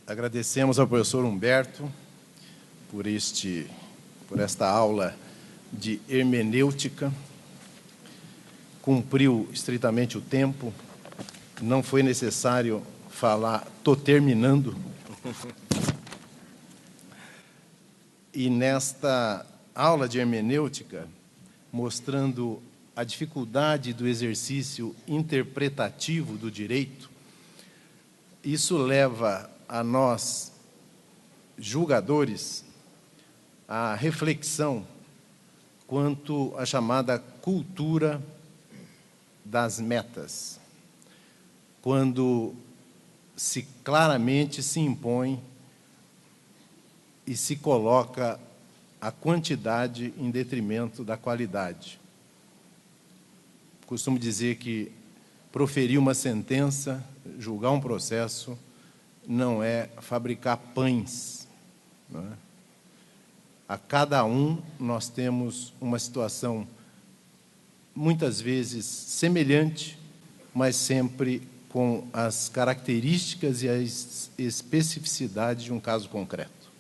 Agradecemos ao professor Humberto por esta aula de hermenêutica. Cumpriu estritamente o tempo, não foi necessário falar, estou terminando. E nesta aula de hermenêutica, mostrando a dificuldade do exercício interpretativo do direito, isso leva a nós, julgadores, a reflexão quanto à chamada cultura das metas, quando claramente se impõe e se coloca a quantidade em detrimento da qualidade. Costumo dizer que proferir uma sentença, julgar um processo, não é fabricar pães, não é? A cada um nós temos uma situação muitas vezes semelhante, mas sempre com as características e a especificidade de um caso concreto.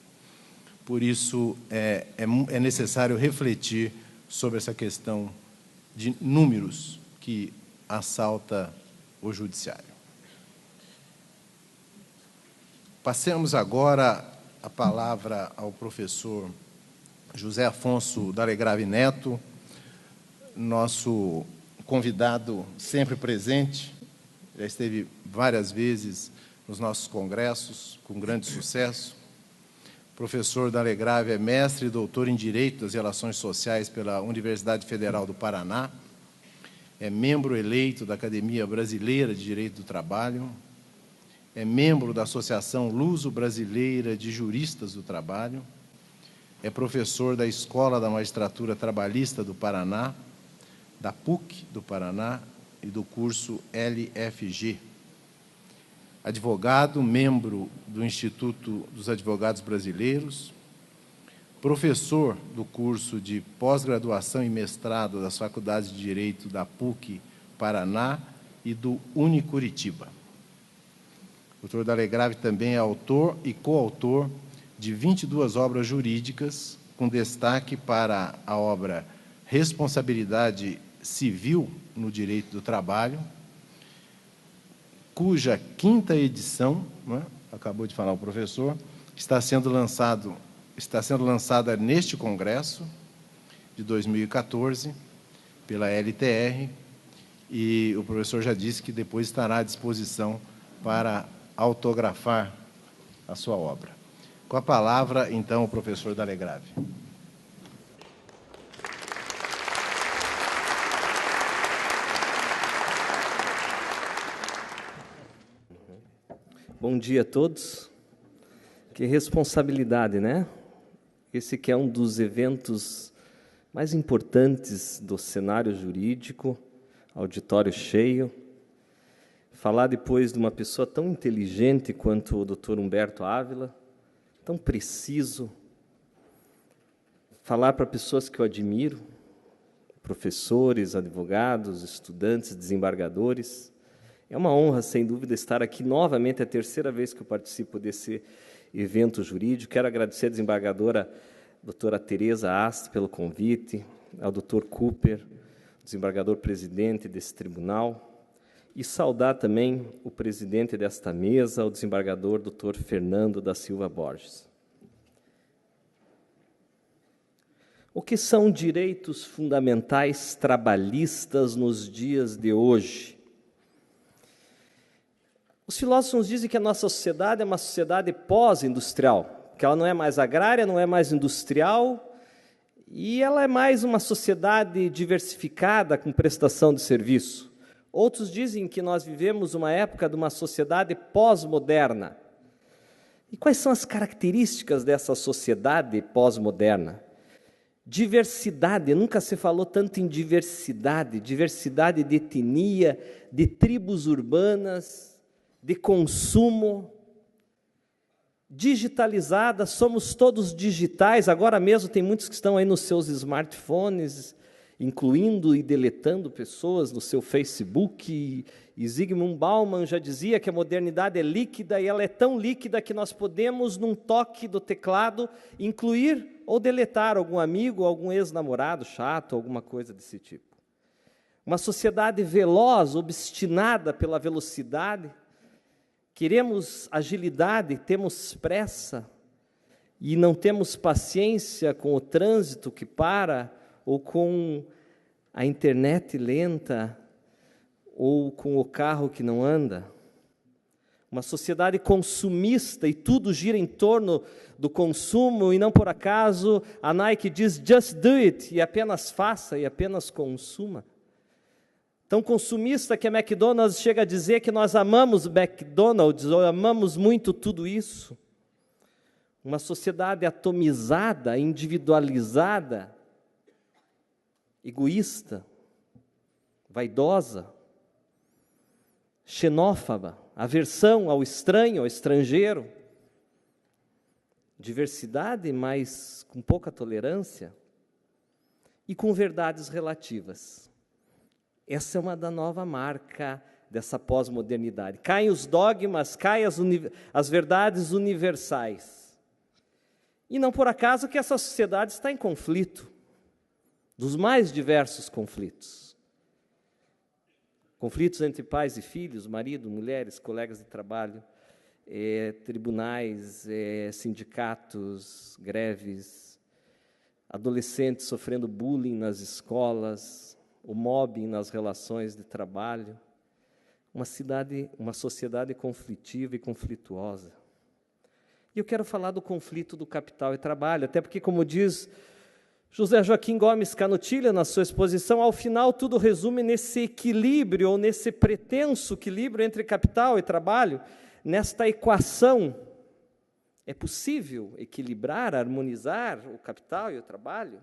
Por isso, é necessário refletir sobre essa questão de números que assalta o judiciário. Passemos agora a palavra ao professor José Afonso D'Alegrave Neto, nosso convidado sempre presente, já esteve várias vezes nos nossos congressos, com grande sucesso. O professor D'Alegrave é mestre e doutor em Direito das Relações Sociais pela Universidade Federal do Paraná, é membro eleito da Academia Brasileira de Direito do Trabalho, é membro da Associação Luso-Brasileira de Juristas do Trabalho, é professor da Escola da Magistratura Trabalhista do Paraná, da PUC do Paraná e do curso LFG. Advogado, membro do Instituto dos Advogados Brasileiros, professor do curso de pós-graduação e mestrado das Faculdades de Direito da PUC Paraná e do Unicuritiba. O doutor D'Alegrave também é autor e coautor de 22 obras jurídicas, com destaque para a obra Responsabilidade Civil no Direito do Trabalho, cuja 5ª edição, né, acabou de falar o professor, está sendo lançada neste congresso de 2014 pela LTR, e o professor já disse que depois estará à disposição para autografar a sua obra. Com a palavra, então, o professor D'Alegrave. Bom dia a todos. Que responsabilidade, né? Esse que é um dos eventos mais importantes do cenário jurídico, auditório cheio. Falar depois de uma pessoa tão inteligente quanto o Dr. Humberto Ávila, tão preciso. Falar para pessoas que eu admiro, professores, advogados, estudantes, desembargadores. É uma honra, sem dúvida, estar aqui novamente, é a 3ª vez que eu participo desse evento jurídico. Quero agradecer à desembargadora doutora Tereza Ast pelo convite, ao doutor Cooper, desembargador presidente desse tribunal, e saudar também o presidente desta mesa, o desembargador doutor Fernando da Silva Borges. O que são direitos fundamentais trabalhistas nos dias de hoje? Os filósofos nos dizem que a nossa sociedade é uma sociedade pós-industrial, que ela não é mais agrária, não é mais industrial, e ela é mais uma sociedade diversificada com prestação de serviço. Outros dizem que nós vivemos uma época de uma sociedade pós-moderna. E quais são as características dessa sociedade pós-moderna? Diversidade, nunca se falou tanto em diversidade, diversidade de etnia, de tribos urbanas, de consumo, digitalizada, somos todos digitais, agora mesmo tem muitos que estão aí nos seus smartphones, incluindo e deletando pessoas no seu Facebook. E Zygmunt Bauman já dizia que a modernidade é líquida, e ela é tão líquida que nós podemos, num toque do teclado, incluir ou deletar algum amigo, algum ex-namorado chato, alguma coisa desse tipo. Uma sociedade veloz, obstinada pela velocidade. Queremos agilidade, temos pressa, e não temos paciência com o trânsito que para, ou com a internet lenta, ou com o carro que não anda. Uma sociedade consumista, e tudo gira em torno do consumo, e não por acaso a Nike diz just do it, e apenas faça, e apenas consuma. Tão consumista que a McDonald's chega a dizer que nós amamos McDonald's, ou amamos muito tudo isso. Uma sociedade atomizada, individualizada, egoísta, vaidosa, xenófoba, aversão ao estranho, ao estrangeiro, diversidade, mas com pouca tolerância, e com verdades relativas. Essa é uma da nova marca dessa pós-modernidade. Caem os dogmas, caem as verdades universais. E não por acaso que essa sociedade está em conflito, dos mais diversos conflitos. Conflitos entre pais e filhos, marido, mulheres, colegas de trabalho, tribunais, sindicatos, greves, adolescentes sofrendo bullying nas escolas, o mobbing nas relações de trabalho. Uma sociedade conflitiva e conflituosa. E eu quero falar do conflito do capital e trabalho, até porque, como diz José Joaquim Gomes Canutilha na sua exposição, ao final tudo resume nesse equilíbrio, ou nesse pretenso equilíbrio entre capital e trabalho, nesta equação. É possível equilibrar, harmonizar o capital e o trabalho?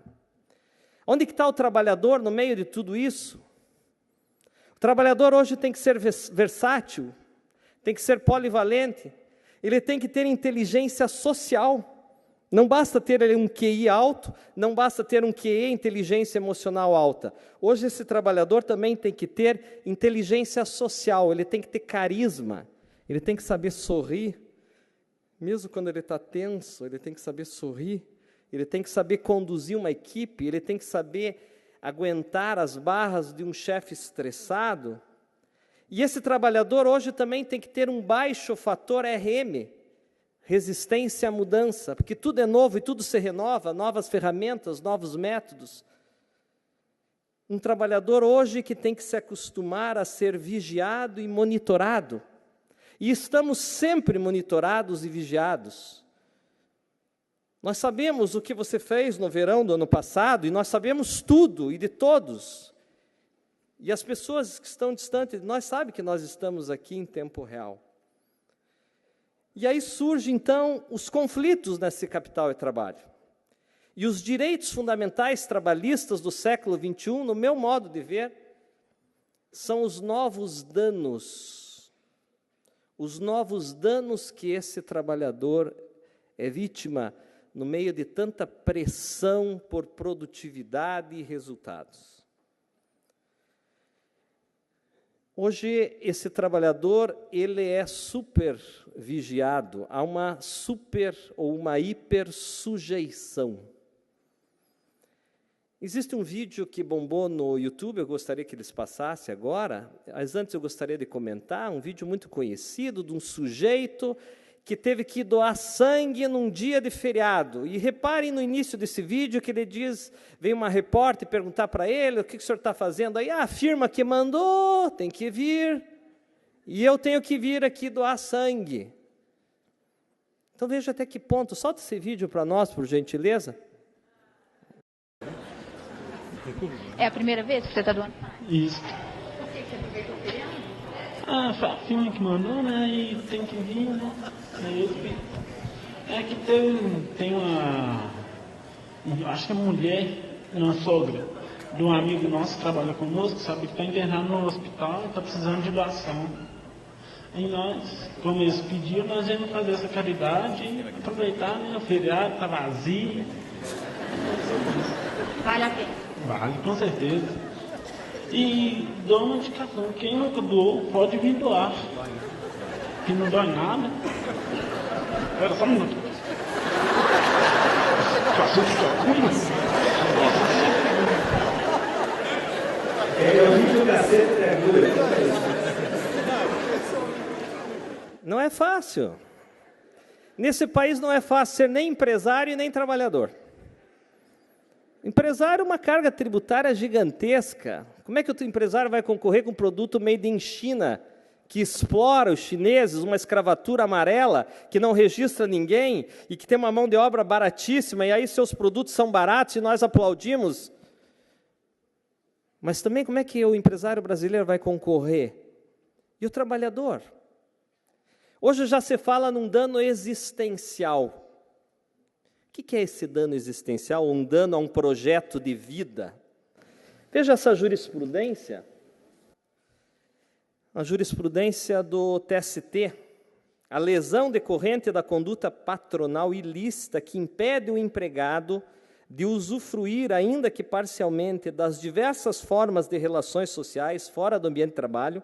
Onde que está o trabalhador no meio de tudo isso? O trabalhador hoje tem que ser versátil, tem que ser polivalente, ele tem que ter inteligência social. Não basta ter um QI alto, não basta ter um QE, inteligência emocional alta. Hoje esse trabalhador também tem que ter inteligência social, ele tem que ter carisma, ele tem que saber sorrir, mesmo quando ele está tenso, ele tem que saber sorrir, ele tem que saber conduzir uma equipe, ele tem que saber aguentar as barras de um chefe estressado. E esse trabalhador hoje também tem que ter um baixo fator RM, resistência à mudança, porque tudo é novo e tudo se renova, novas ferramentas, novos métodos. Um trabalhador hoje que tem que se acostumar a ser vigiado e monitorado. E estamos sempre monitorados e vigiados. Nós sabemos o que você fez no verão do ano passado, e nós sabemos tudo e de todos. E as pessoas que estão distantes de nós sabem que nós estamos aqui em tempo real. E aí surgem, então, os conflitos nesse capital e trabalho. E os direitos fundamentais trabalhistas do século XXI, no meu modo de ver, são os novos danos. Os novos danos que esse trabalhador é vítima no meio de tanta pressão por produtividade e resultados. Hoje, esse trabalhador, ele é super vigiado, há uma super ou uma hiper sujeição. Existe um vídeo que bombou no YouTube, eu gostaria que eles passassem agora, mas antes eu gostaria de comentar, um vídeo muito conhecido de um sujeito que teve que doar sangue num dia de feriado. E reparem no início desse vídeo que ele diz, vem uma repórter perguntar para ele, o que o senhor está fazendo aí? A firma que mandou, tem que vir, e eu tenho que vir aqui doar sangue. Então veja até que ponto, solta esse vídeo para nós, por gentileza. É a primeira vez que você está doando? Isso. Por que você aproveitou o feriado? A firma que mandou, né, e tem que vir, né. É que tem uma, acho que é mulher, uma sogra, de um amigo nosso que trabalha conosco, sabe, que está internado no hospital e está precisando de doação. E nós, como eles pediram, nós íamos fazer essa caridade e aproveitar, né, o feriado está vazio. Vale a pena. Vale, com certeza. E dou uma indicação, quem nunca doou pode vir doar. Que não dói nada. Espera só um minuto. Não é fácil. Nesse país não é fácil ser nem empresário e nem trabalhador. Empresário é uma carga tributária gigantesca. Como é que o empresário vai concorrer com um produto made in China, que explora os chineses, uma escravatura amarela, que não registra ninguém, e que tem uma mão de obra baratíssima, e aí seus produtos são baratos e nós aplaudimos? Mas também como é que o empresário brasileiro vai concorrer? E o trabalhador? Hoje já se fala num dano existencial. O que é esse dano existencial? Um dano a um projeto de vida. Veja essa jurisprudência. A jurisprudência do TST. A lesão decorrente da conduta patronal ilícita que impede o empregado de usufruir, ainda que parcialmente, das diversas formas de relações sociais fora do ambiente de trabalho,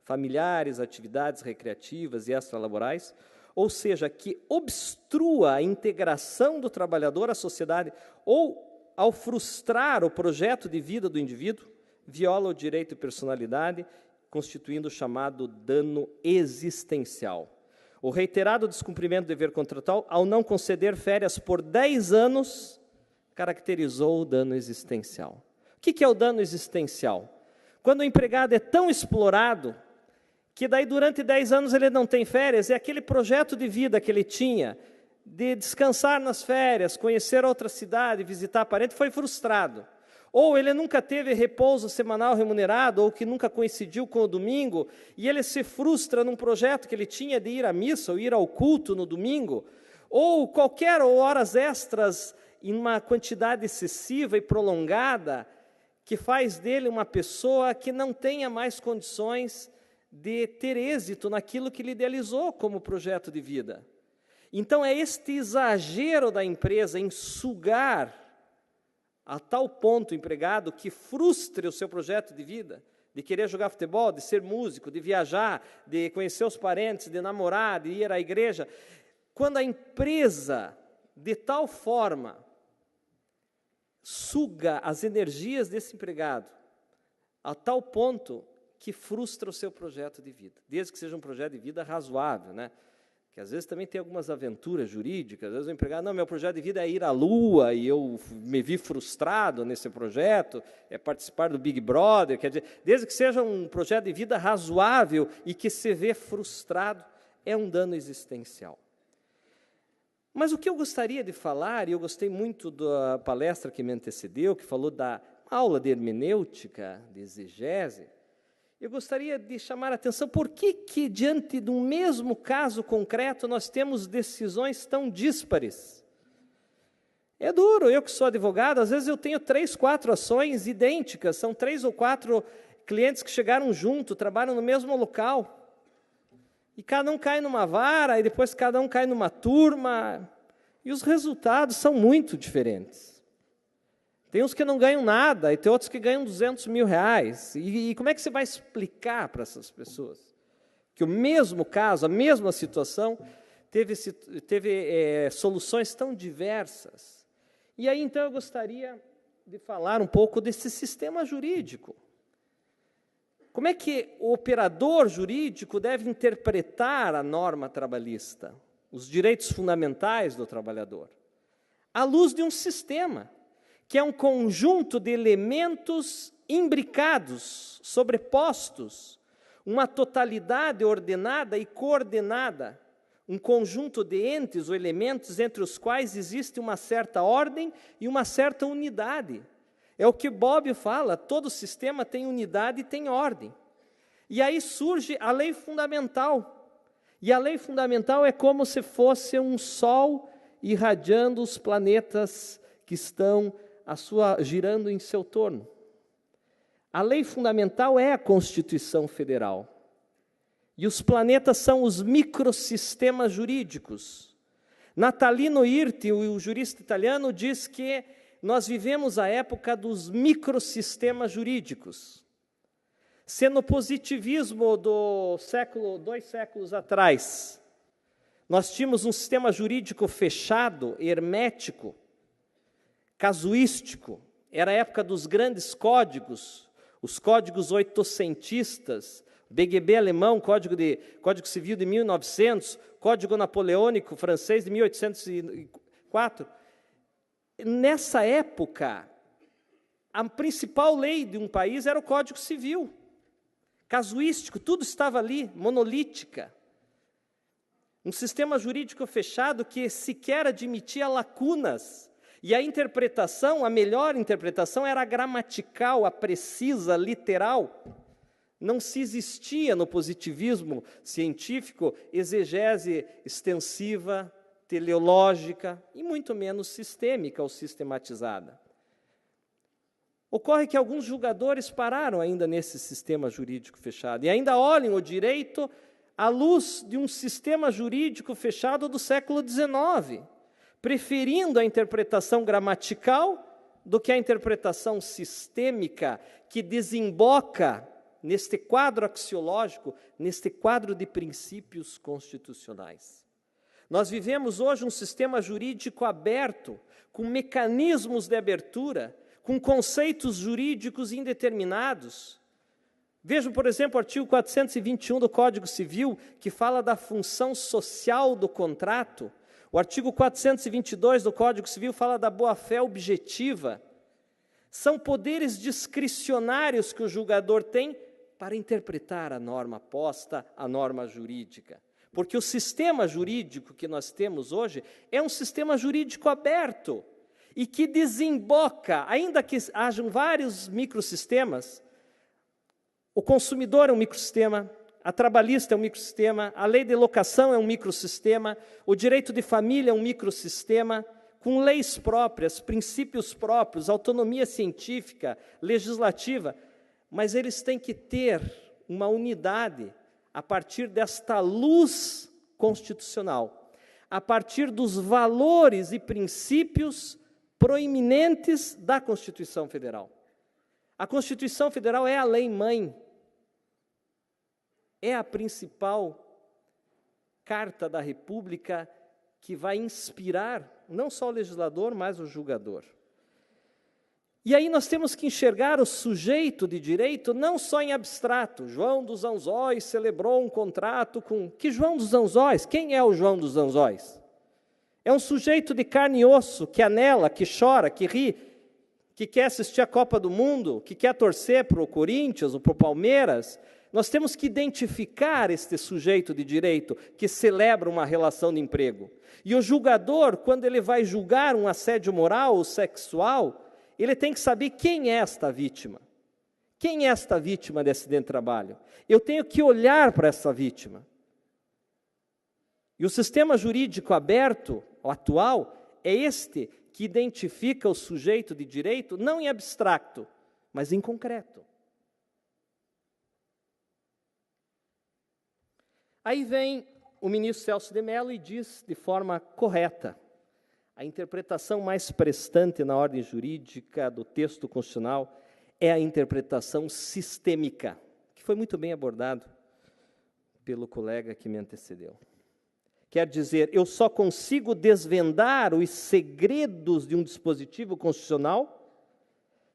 familiares, atividades recreativas e extralaborais, ou seja, que obstrua a integração do trabalhador à sociedade ou, ao frustrar o projeto de vida do indivíduo, viola o direito de personalidade, constituindo o chamado dano existencial. O reiterado descumprimento do dever contratual, ao não conceder férias por 10 anos, caracterizou o dano existencial. O que é o dano existencial? Quando o empregado é tão explorado que daí durante 10 anos ele não tem férias, e aquele projeto de vida que ele tinha, de descansar nas férias, conhecer outra cidade, visitar parente, foi frustrado. Ou ele nunca teve repouso semanal remunerado, ou que nunca coincidiu com o domingo, e ele se frustra num projeto que ele tinha de ir à missa, ou ir ao culto no domingo, ou qualquer horas extras em uma quantidade excessiva e prolongada, que faz dele uma pessoa que não tenha mais condições de ter êxito naquilo que ele idealizou como projeto de vida. Então, é este exagero da empresa em sugar a tal ponto o empregado que frustre o seu projeto de vida, de querer jogar futebol, de ser músico, de viajar, de conhecer os parentes, de namorar, de ir à igreja. Quando a empresa, de tal forma, suga as energias desse empregado, a tal ponto que frustra o seu projeto de vida, desde que seja um projeto de vida razoável, né? Que às vezes também tem algumas aventuras jurídicas, às vezes o empregado, não, meu projeto de vida é ir à Lua, e eu me vi frustrado nesse projeto, é participar do Big Brother, quer dizer, desde que seja um projeto de vida razoável e que se vê frustrado, é um dano existencial. Mas o que eu gostaria de falar, e eu gostei muito da palestra que me antecedeu, que falou da aula de hermenêutica, de exegese, eu gostaria de chamar a atenção por que diante de um mesmo caso concreto, nós temos decisões tão díspares. É duro, eu que sou advogado, às vezes eu tenho 3, 4 ações idênticas, são 3 ou 4 clientes que chegaram junto, trabalham no mesmo local, e cada um cai numa vara, e depois cada um cai numa turma, e os resultados são muito diferentes. Tem uns que não ganham nada, e tem outros que ganham 200 mil reais. E como é que você vai explicar para essas pessoas que o mesmo caso, a mesma situação, teve soluções tão diversas? E aí, então, eu gostaria de falar um pouco desse sistema jurídico. Como é que o operador jurídico deve interpretar a norma trabalhista, os direitos fundamentais do trabalhador, à luz de um sistema, que é um conjunto de elementos imbricados, sobrepostos, uma totalidade ordenada e coordenada, um conjunto de entes ou elementos entre os quais existe uma certa ordem e uma certa unidade. É o que Bob fala, todo sistema tem unidade e tem ordem. E aí surge a lei fundamental. E a lei fundamental é como se fosse um sol irradiando os planetas que estão girando em seu torno. A lei fundamental é a Constituição Federal. E os planetas são os microsistemas jurídicos. Natalino Hirti, o jurista italiano, diz que nós vivemos a época dos microsistemas jurídicos. Se no positivismo do dois séculos atrás, nós tínhamos um sistema jurídico fechado, hermético, casuístico, era a época dos grandes códigos, os códigos oitocentistas, BGB alemão, Código Civil de 1900, Código Napoleônico francês de 1804. Nessa época, a principal lei de um país era o Código Civil, casuístico, tudo estava ali, monolítica. Um sistema jurídico fechado que sequer admitia lacunas. E a interpretação, a melhor interpretação era a gramatical, a precisa, literal. Não se existia no positivismo científico exegese extensiva, teleológica e muito menos sistêmica ou sistematizada. Ocorre que alguns julgadores pararam ainda nesse sistema jurídico fechado e ainda olham o direito à luz de um sistema jurídico fechado do século XIX, preferindo a interpretação gramatical do que a interpretação sistêmica que desemboca neste quadro axiológico, neste quadro de princípios constitucionais. Nós vivemos hoje um sistema jurídico aberto, com mecanismos de abertura, com conceitos jurídicos indeterminados. Vejam, por exemplo, o artigo 421 do Código Civil, que fala da função social do contrato. O artigo 422 do Código Civil fala da boa-fé objetiva. São poderes discricionários que o julgador tem para interpretar a norma posta, a norma jurídica. Porque o sistema jurídico que nós temos hoje é um sistema jurídico aberto e que desemboca, ainda que hajam vários microsistemas, o consumidor é um microsistema, a trabalhista é um microsistema, a lei de locação é um microsistema, o direito de família é um microsistema, com leis próprias, princípios próprios, autonomia científica, legislativa, mas eles têm que ter uma unidade a partir desta luz constitucional, a partir dos valores e princípios proeminentes da Constituição Federal. A Constituição Federal é a lei-mãe, é a principal carta da República que vai inspirar não só o legislador, mas o julgador. E aí nós temos que enxergar o sujeito de direito não só em abstrato. João dos Anzóis celebrou um contrato com... Que João dos Anzóis? Quem é o João dos Anzóis? É um sujeito de carne e osso, que anela, que chora, que ri, que quer assistir a Copa do Mundo, que quer torcer para o Corinthians ou para o Palmeiras. Nós temos que identificar este sujeito de direito que celebra uma relação de emprego. E o julgador, quando ele vai julgar um assédio moral ou sexual, ele tem que saber quem é esta vítima. Quem é esta vítima de acidente de trabalho? Eu tenho que olhar para essa vítima. E o sistema jurídico aberto, o atual, é este que identifica o sujeito de direito, não em abstrato, mas em concreto. Aí vem o ministro Celso de Mello e diz de forma correta: a interpretação mais prestante na ordem jurídica do texto constitucional é a interpretação sistêmica, que foi muito bem abordado pelo colega que me antecedeu. Quer dizer, eu só consigo desvendar os segredos de um dispositivo constitucional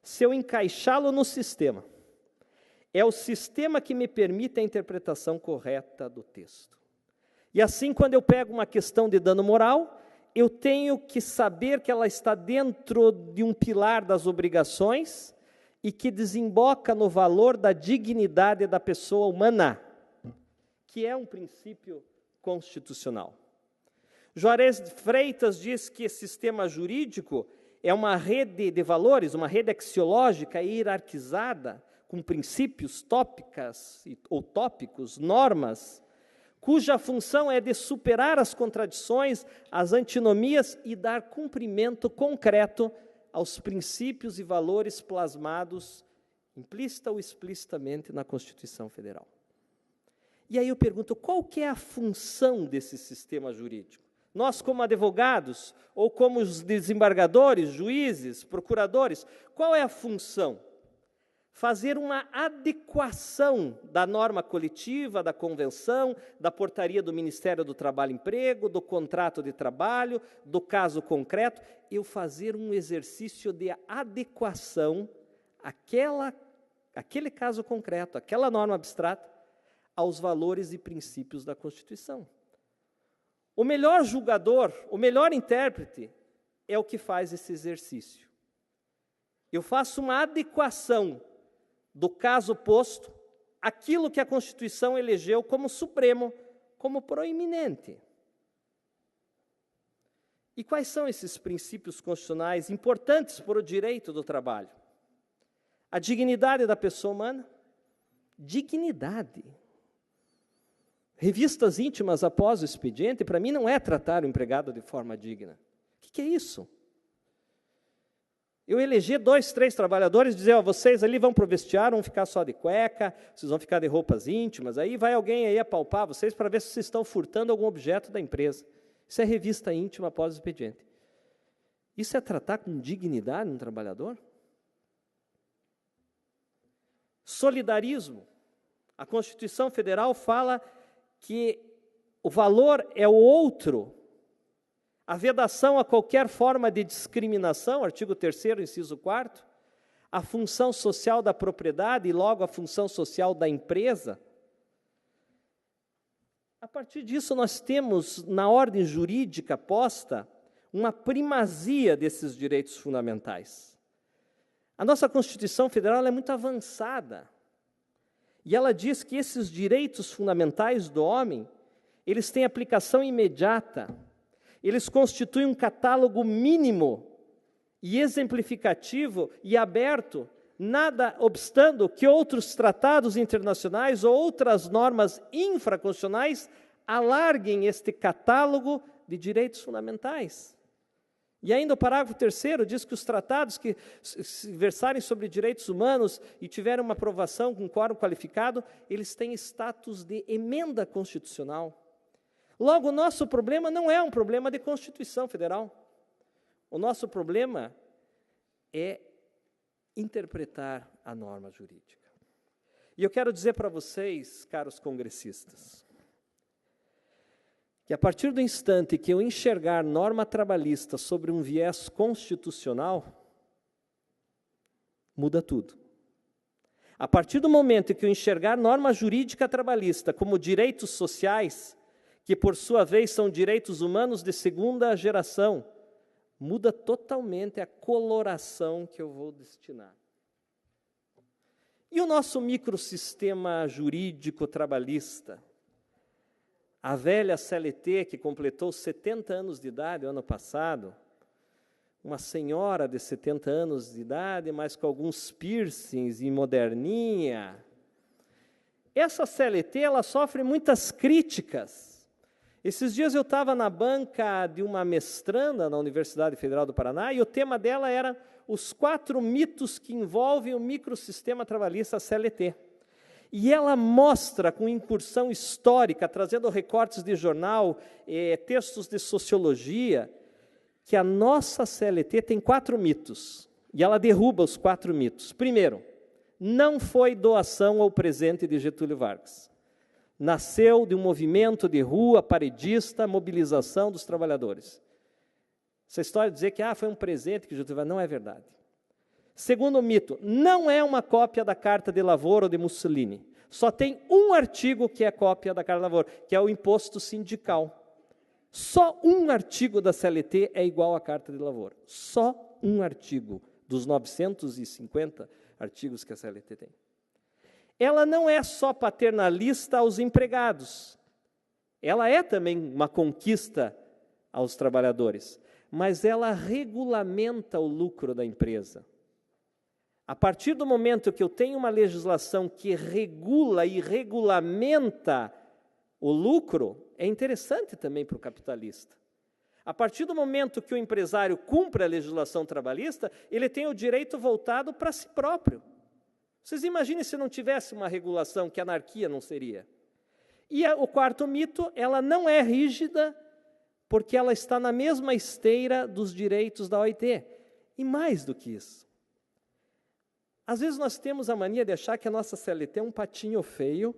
se eu encaixá-lo no sistema. É o sistema que me permite a interpretação correta do texto. E assim, quando eu pego uma questão de dano moral, eu tenho que saber que ela está dentro de um pilar das obrigações e que desemboca no valor da dignidade da pessoa humana, que é um princípio constitucional. Juarez de Freitas diz que esse sistema jurídico é uma rede de valores, uma rede axiológica hierarquizada, com princípios tópicos, normas, cuja função é de superar as contradições, as antinomias e dar cumprimento concreto aos princípios e valores plasmados, implícita ou explicitamente, na Constituição Federal. E aí eu pergunto, qual que é a função desse sistema jurídico? Nós, como advogados, ou como os desembargadores, juízes, procuradores, qual é a função? Fazer uma adequação da norma coletiva, da convenção, da portaria do Ministério do Trabalho e Emprego, do contrato de trabalho, do caso concreto, eu fazer um exercício de adequação àquele caso concreto, aquela norma abstrata, aos valores e princípios da Constituição. O melhor julgador, o melhor intérprete, é o que faz esse exercício. Eu faço uma adequação do caso posto, aquilo que a Constituição elegeu como supremo, como proeminente. E quais são esses princípios constitucionais importantes para o direito do trabalho? A dignidade da pessoa humana, dignidade. Revistas íntimas após o expediente, para mim, não é tratar o empregado de forma digna. O que é isso? Eu eleger 2, 3 trabalhadores e dizer, vocês ali vão para o vestiário, vão ficar só de cueca, vocês vão ficar de roupas íntimas, aí vai alguém aí apalpar vocês para ver se vocês estão furtando algum objeto da empresa. Isso é revista íntima após o expediente. Isso é tratar com dignidade um trabalhador? Solidarismo. A Constituição Federal fala que o valor é o outro. A vedação a qualquer forma de discriminação, artigo 3º, inciso 4º, a função social da propriedade e logo a função social da empresa. A partir disso, nós temos, na ordem jurídica posta, uma primazia desses direitos fundamentais. A nossa Constituição Federal é muito avançada. E ela diz que esses direitos fundamentais do homem, eles têm aplicação imediata. Eles constituem um catálogo mínimo e exemplificativo e aberto, nada obstando que outros tratados internacionais ou outras normas infraconstitucionais alarguem este catálogo de direitos fundamentais. E ainda o parágrafo 3º diz que os tratados que versarem sobre direitos humanos e tiverem uma aprovação com quórum qualificado, eles têm status de emenda constitucional. Logo, o nosso problema não é um problema de Constituição Federal. O nosso problema é interpretar a norma jurídica. E eu quero dizer para vocês, caros congressistas, que a partir do instante que eu enxergar norma trabalhista sobre um viés constitucional, muda tudo. A partir do momento em que eu enxergar norma jurídica trabalhista como direitos sociais, que por sua vez são direitos humanos de segunda geração, muda totalmente a coloração que eu vou destinar. E o nosso microsistema jurídico trabalhista? A velha CLT, que completou 70 anos de idade o ano passado, uma senhora de 70 anos de idade, mas com alguns piercings e moderninha. Essa CLT, ela sofre muitas críticas. Esses dias eu estava na banca de uma mestranda na Universidade Federal do Paraná e o tema dela era os 4 mitos que envolvem o microsistema trabalhista CLT. E ela mostra, com incursão histórica, trazendo recortes de jornal, textos de sociologia, que a nossa CLT tem 4 mitos. E ela derruba os 4 mitos. Primeiro, não foi doação ou presente de Getúlio Vargas. Nasceu de um movimento de rua, paredista, mobilização dos trabalhadores. Essa história de dizer que foi um presente que Getúlio Vargas, não é verdade. Segundo mito, não é uma cópia da Carta de Lavoro de Mussolini. Só tem um artigo que é cópia da Carta de Lavoro, que é o imposto sindical. Só um artigo da CLT é igual à Carta de Lavoro. Só um artigo dos 950 artigos que a CLT tem. Ela não é só paternalista aos empregados. Ela é também uma conquista aos trabalhadores. Mas ela regulamenta o lucro da empresa. A partir do momento que eu tenho uma legislação que regula e regulamenta o lucro, é interessante também para o capitalista. A partir do momento que o empresário cumpre a legislação trabalhista, ele tem o direito voltado para si próprio. Vocês imaginem se não tivesse uma regulação, que anarquia não seria. E o quarto mito, ela não é rígida porque ela está na mesma esteira dos direitos da OIT. E mais do que isso, às vezes nós temos a mania de achar que a nossa CLT é um patinho feio,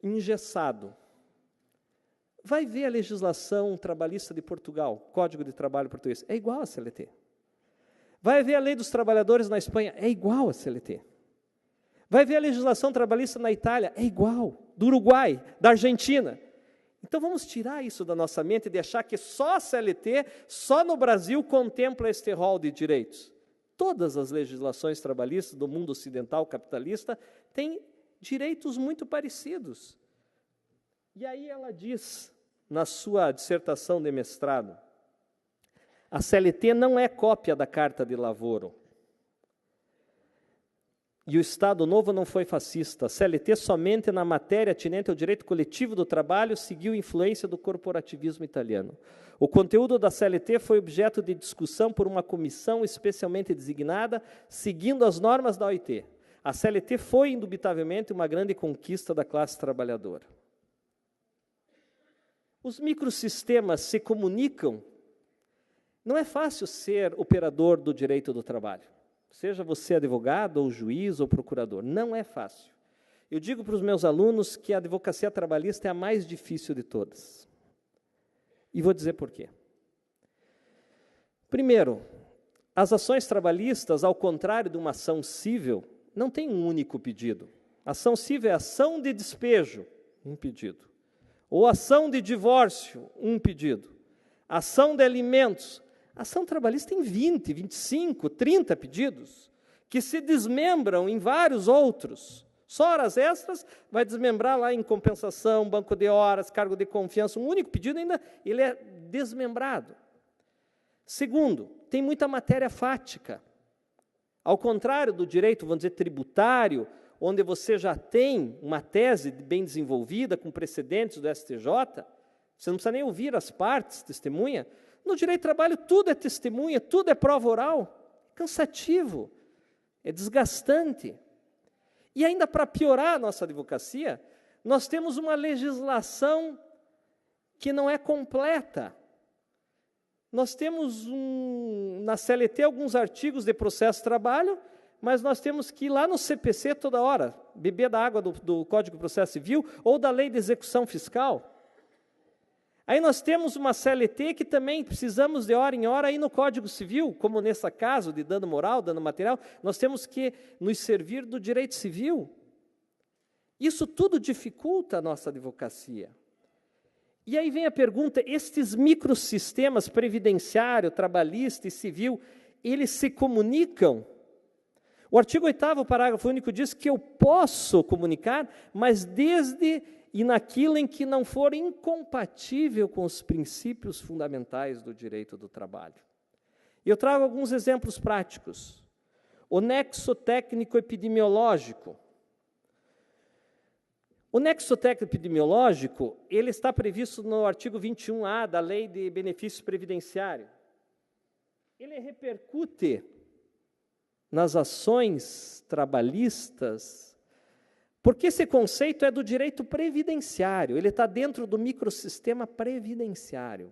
engessado. Vai ver a legislação trabalhista de Portugal, Código de Trabalho português, é igual à CLT. Vai ver a lei dos trabalhadores na Espanha, é igual à CLT. Vai ver a legislação trabalhista na Itália, é igual, do Uruguai, da Argentina. Então vamos tirar isso da nossa mente de achar que só a CLT, só no Brasil contempla este rol de direitos. Todas as legislações trabalhistas do mundo ocidental capitalista têm direitos muito parecidos. E aí ela diz, na sua dissertação de mestrado, a CLT não é cópia da Carta de Lavoro. E o Estado Novo não foi fascista. A CLT somente na matéria atinente ao direito coletivo do trabalho seguiu influência do corporativismo italiano. O conteúdo da CLT foi objeto de discussão por uma comissão especialmente designada, seguindo as normas da OIT. A CLT foi, indubitavelmente, uma grande conquista da classe trabalhadora. Os microsistemas se comunicam. Não é fácil ser operador do direito do trabalho. Seja você advogado, ou juiz, ou procurador. Não é fácil. Eu digo para os meus alunos que a advocacia trabalhista é a mais difícil de todas. E vou dizer por quê. Primeiro, as ações trabalhistas, ao contrário de uma ação civil, não tem um único pedido. Ação civil é ação de despejo, um pedido. Ou ação de divórcio, um pedido. Ação de alimentos. A ação trabalhista tem 20, 25, 30 pedidos, que se desmembram em vários outros. Só horas extras vai desmembrar lá em compensação, banco de horas, cargo de confiança. Um único pedido ainda ele é desmembrado. Segundo, tem muita matéria fática. Ao contrário do direito, vamos dizer, tributário, onde você já tem uma tese bem desenvolvida, com precedentes do STJ, você não precisa nem ouvir as partes, testemunha. No direito do trabalho, tudo é testemunha, tudo é prova oral. Cansativo, é desgastante. E ainda para piorar a nossa advocacia, nós temos uma legislação que não é completa. Nós temos na CLT alguns artigos de processo de trabalho, mas nós temos que ir lá no CPC toda hora, beber da água do Código de Processo Civil ou da Lei de Execução Fiscal. Aí nós temos uma CLT que também precisamos de hora em hora ir no Código Civil, como nesse caso de dano moral, dano material, nós temos que nos servir do direito civil. Isso tudo dificulta a nossa advocacia. E aí vem a pergunta, estes microsistemas previdenciário, trabalhista e civil, eles se comunicam? O artigo 8º, parágrafo único, diz que eu posso comunicar, mas desde e naquilo em que não for incompatível com os princípios fundamentais do direito do trabalho. Eu trago alguns exemplos práticos. O nexo técnico-epidemiológico. O nexo técnico-epidemiológico, ele está previsto no artigo 21A da Lei de Benefícios Previdenciários. Ele repercute nas ações trabalhistas, porque esse conceito é do direito previdenciário, ele está dentro do microsistema previdenciário.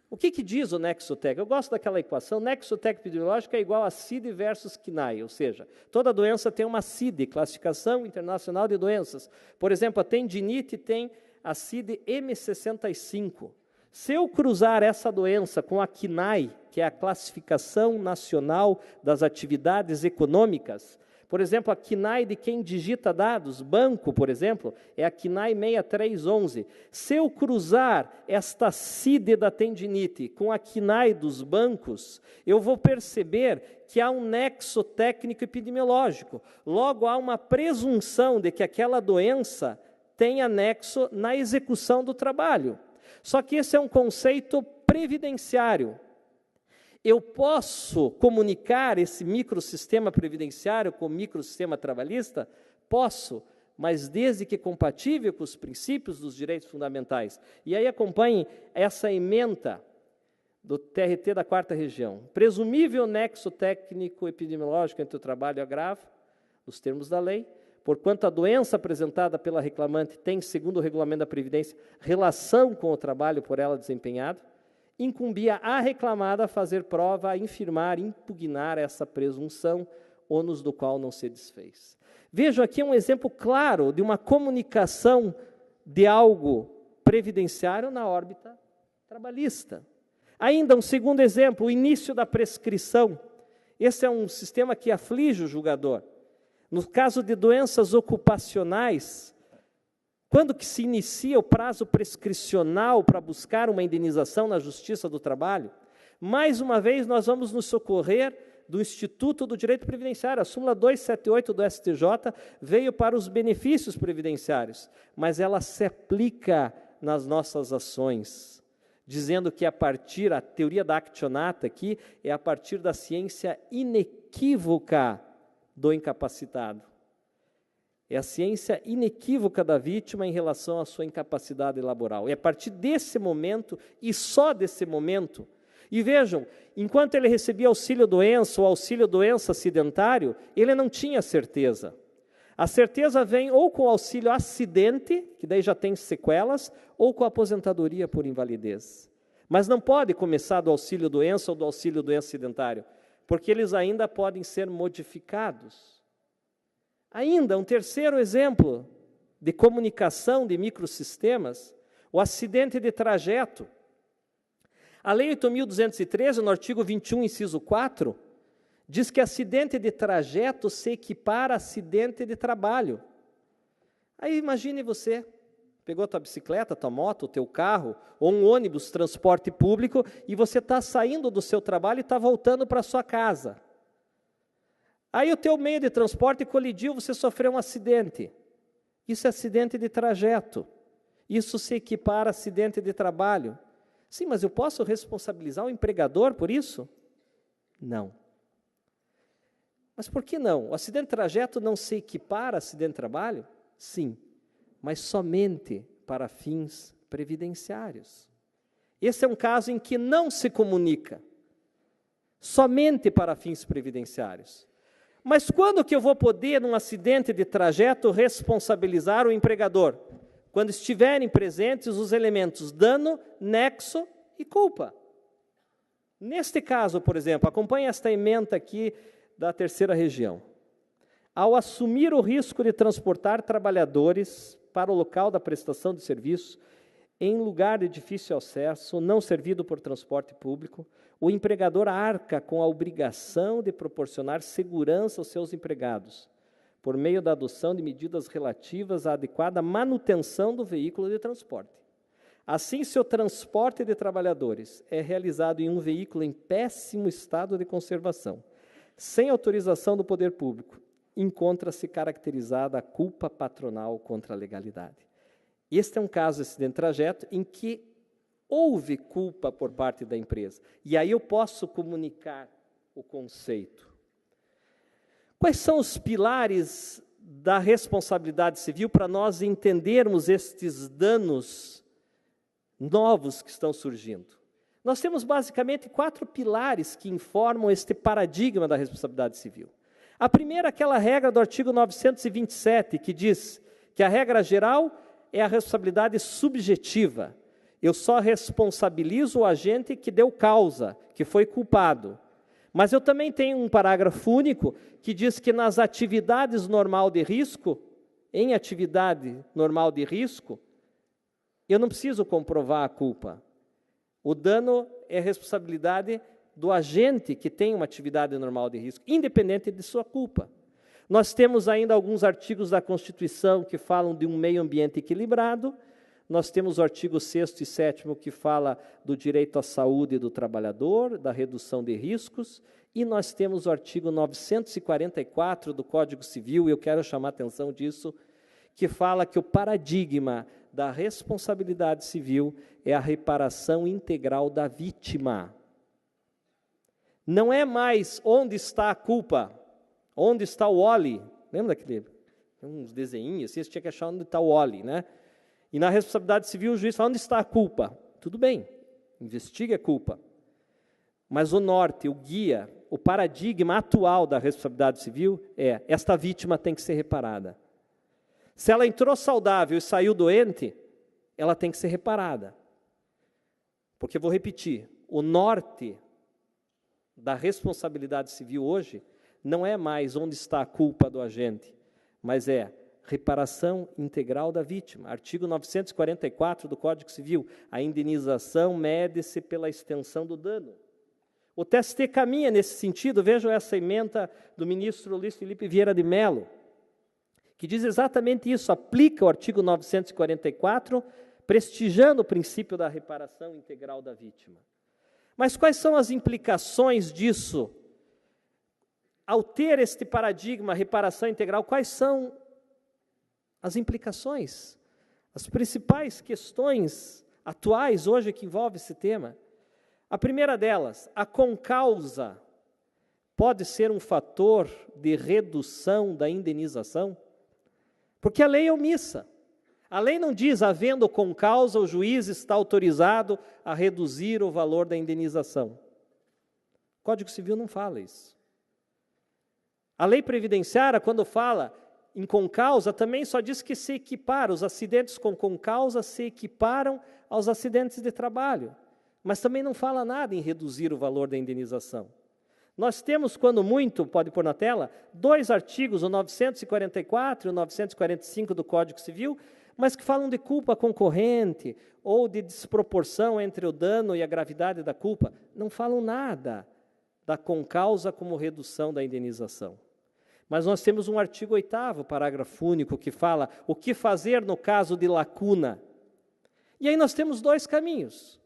O que diz o nexo técnico? Eu gosto daquela equação, nexo técnico epidemiológico é igual a CID versus CNAE, ou seja, toda doença tem uma CID, Classificação Internacional de Doenças. Por exemplo, a tendinite tem a CID M65. Se eu cruzar essa doença com a CNAE, que é a Classificação Nacional das Atividades Econômicas, por exemplo, a CNAE de quem digita dados, banco, por exemplo, é a CNAE 6311. Se eu cruzar esta CID da tendinite com a CNAE dos bancos, eu vou perceber que há um nexo técnico epidemiológico. Logo, há uma presunção de que aquela doença tenha nexo na execução do trabalho. Só que esse é um conceito previdenciário. Eu posso comunicar esse microsistema previdenciário com o microsistema trabalhista? Posso, mas desde que compatível com os princípios dos direitos fundamentais. E aí acompanhe essa ementa do TRT da 4ª Região. Presumível nexo técnico epidemiológico entre o trabalho e o agravo, os termos da lei, porquanto a doença apresentada pela reclamante tem, segundo o regulamento da Previdência, relação com o trabalho por ela desempenhado, incumbia a reclamada a fazer prova, a infirmar, impugnar essa presunção, ônus do qual não se desfez. Vejam aqui um exemplo claro de uma comunicação de algo previdenciário na órbita trabalhista. Ainda um segundo exemplo, o início da prescrição. Esse é um sistema que aflige o julgador. No caso de doenças ocupacionais, quando que se inicia o prazo prescricional para buscar uma indenização na Justiça do Trabalho? Mais uma vez, nós vamos nos socorrer do Instituto do Direito Previdenciário. A súmula 278 do STJ veio para os benefícios previdenciários, mas ela se aplica nas nossas ações, dizendo que a teoria da actionata aqui é a partir da ciência inequívoca do incapacitado. É a ciência inequívoca da vítima em relação à sua incapacidade laboral. É a partir desse momento, e só desse momento, e vejam, enquanto ele recebia auxílio-doença ou auxílio-doença acidentário, ele não tinha certeza. A certeza vem ou com o auxílio-acidente, que daí já tem sequelas, ou com a aposentadoria por invalidez. Mas não pode começar do auxílio-doença ou do auxílio-doença acidentário, porque eles ainda podem ser modificados. Ainda, um terceiro exemplo de comunicação de microsistemas, o acidente de trajeto. A Lei 8.213, no artigo 21, inciso 4, diz que acidente de trajeto se equipara a acidente de trabalho. Aí imagine você, pegou a tua bicicleta, tua moto, o teu carro, ou um ônibus, transporte público, e você está saindo do seu trabalho e está voltando para a sua casa. Aí o teu meio de transporte colidiu, você sofreu um acidente. Isso é acidente de trajeto. Isso se equipara a acidente de trabalho. Sim, mas eu posso responsabilizar o empregador por isso? Não. Mas por que não? O acidente de trajeto não se equipara a acidente de trabalho? Sim, mas somente para fins previdenciários. Esse é um caso em que não se comunica, somente para fins previdenciários. Mas quando que eu vou poder, num acidente de trajeto, responsabilizar o empregador? Quando estiverem presentes os elementos dano, nexo e culpa. Neste caso, por exemplo, acompanhe esta ementa aqui da terceira região. Ao assumir o risco de transportar trabalhadores para o local da prestação de serviço, em lugar de difícil acesso, não servido por transporte público, o empregador arca com a obrigação de proporcionar segurança aos seus empregados, por meio da adoção de medidas relativas à adequada manutenção do veículo de transporte. Assim, se o transporte de trabalhadores é realizado em um veículo em péssimo estado de conservação, sem autorização do poder público, encontra-se caracterizada a culpa patronal contra a legalidade. Este é um caso de acidente de trajeto em que houve culpa por parte da empresa. E aí eu posso comunicar o conceito. Quais são os pilares da responsabilidade civil para nós entendermos estes danos novos que estão surgindo? Nós temos basicamente 4 pilares que informam este paradigma da responsabilidade civil. A primeira é aquela regra do artigo 927, que diz que a regra geral é a responsabilidade subjetiva. Eu só responsabilizo o agente que deu causa, que foi culpado. Mas eu também tenho um parágrafo único que diz que nas atividades normal de risco, em atividade normal de risco, eu não preciso comprovar a culpa. O dano é responsabilidade do agente que tem uma atividade normal de risco, independente de sua culpa. Nós temos ainda alguns artigos da Constituição que falam de um meio ambiente equilibrado. Nós temos o artigo 6º e 7º que fala do direito à saúde do trabalhador, da redução de riscos, e nós temos o artigo 944 do Código Civil, e eu quero chamar a atenção disso, que fala que o paradigma da responsabilidade civil é a reparação integral da vítima. Não é mais onde está a culpa, onde está o Oli. Lembra daquele, uns desenhinhos assim, você tinha que achar onde está o Oli, né? E na responsabilidade civil o juiz fala, onde está a culpa? Tudo bem, investigue a culpa. Mas o norte, o guia, o paradigma atual da responsabilidade civil é, esta vítima tem que ser reparada. Se ela entrou saudável e saiu doente, ela tem que ser reparada. Porque, vou repetir, o norte da responsabilidade civil hoje não é mais onde está a culpa do agente, mas é reparação integral da vítima. Artigo 944 do Código Civil, a indenização mede-se pela extensão do dano. O TST caminha nesse sentido, vejam essa ementa do ministro Luiz Felipe Vieira de Mello, que diz exatamente isso, aplica o artigo 944, prestigiando o princípio da reparação integral da vítima. Mas quais são as implicações disso? Ao ter este paradigma, reparação integral, quais são as implicações? As principais questões atuais hoje que envolvem esse tema. A primeira delas, a concausa pode ser um fator de redução da indenização? Porque a lei é omissa. A lei não diz, havendo concausa, o juiz está autorizado a reduzir o valor da indenização. O Código Civil não fala isso. A lei previdenciária, quando fala em concausa, também só diz que se equipara, os acidentes com concausa se equiparam aos acidentes de trabalho. Mas também não fala nada em reduzir o valor da indenização. Nós temos, quando muito, pode pôr na tela, 2 artigos, o 944 e o 945 do Código Civil, mas que falam de culpa concorrente ou de desproporção entre o dano e a gravidade da culpa. Não falam nada da concausa como redução da indenização. Mas nós temos um artigo 8º, parágrafo único, que fala o que fazer no caso de lacuna. E aí nós temos 2 caminhos.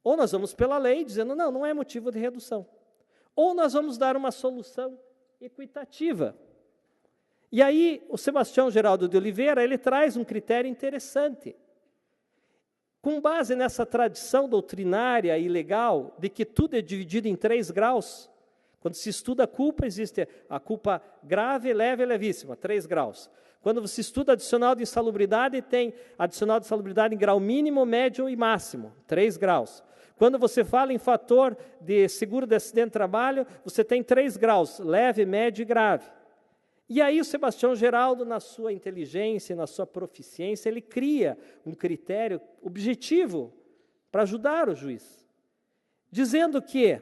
Ou nós vamos pela lei, dizendo, não é motivo de redução. Ou nós vamos dar uma solução equitativa. E aí, o Sebastião Geraldo de Oliveira, ele traz um critério interessante. Com base nessa tradição doutrinária e legal, de que tudo é dividido em 3 graus, quando se estuda a culpa, existe a culpa grave, leve e levíssima, 3 graus. Quando você estuda adicional de insalubridade, tem adicional de insalubridade em grau mínimo, médio e máximo, 3 graus. Quando você fala em fator de seguro de acidente de trabalho, você tem 3 graus, leve, médio e grave. E aí o Sebastião Geraldo, na sua inteligência, na sua proficiência, ele cria um critério objetivo para ajudar o juiz, dizendo que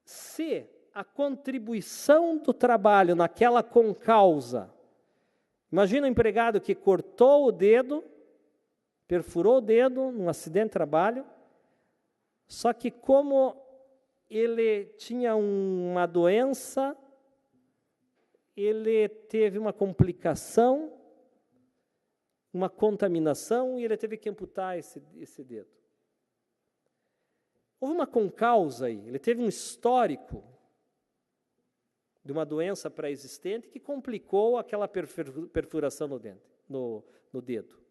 se a contribuição do trabalho naquela concausa, imagina um empregado que cortou o dedo, perfurou o dedo num acidente de trabalho, só que como ele tinha uma doença, ele teve uma complicação, uma contaminação, e ele teve que amputar esse dedo. Houve uma concausa aí, ele teve um histórico de uma doença pré-existente que complicou aquela perfuração no dedo.